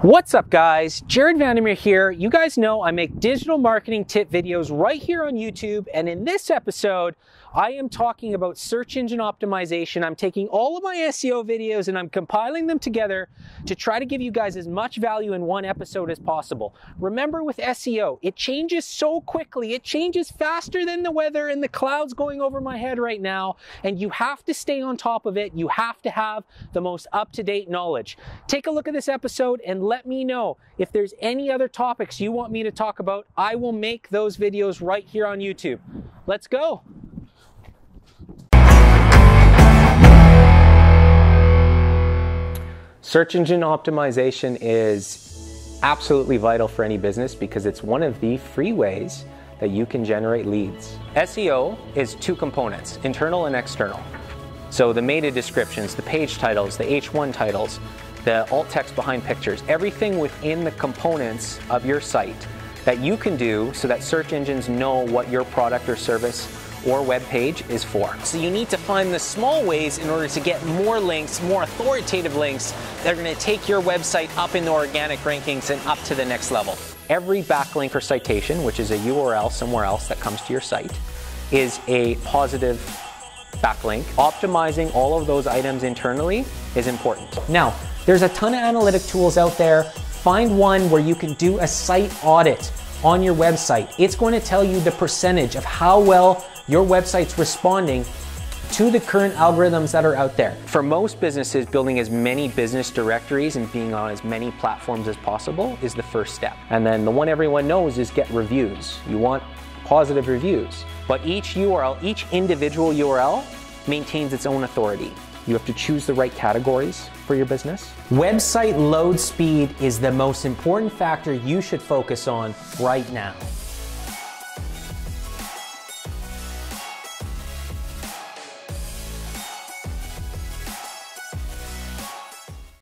What's up guys, Jared Vandermeer here. You guys know I make digital marketing tip videos right here on YouTube, and in this episode I am talking about search engine optimization. I'm taking all of my SEO videos and I'm compiling them together to try to give you guys as much value in one episode as possible. Remember, with SEO, it changes so quickly. It changes faster than the weather and the clouds going over my head right now, and you have to stay on top of it. You have to have the most up-to-date knowledge. Take a look at this episode and let me know if there's any other topics you want me to talk about. I will make those videos right here on YouTube. Let's go. Search engine optimization is absolutely vital for any business because it's one of the free ways that you can generate leads. SEO is two components, internal and external. So the meta descriptions, the page titles, the H1 titles, the alt text behind pictures, everything within the components of your site that you can do so that search engines know what your product or service or web page is for. So you need to find the small ways in order to get more links, more authoritative links that are going to take your website up in the organic rankings and up to the next level. Every backlink or citation, which is a URL somewhere else that comes to your site, is a positive backlink. Optimizing all of those items internally is important. Now, there's a ton of analytic tools out there. Find one where you can do a site audit on your website. It's going to tell you the percentage of how well your website's responding to the current algorithms that are out there. For most businesses, building as many business directories and being on as many platforms as possible is the first step. And then the one everyone knows is get reviews. You want positive reviews. But each URL, each individual URL maintains its own authority. You have to choose the right categories for your business. Website load speed is the most important factor you should focus on right now.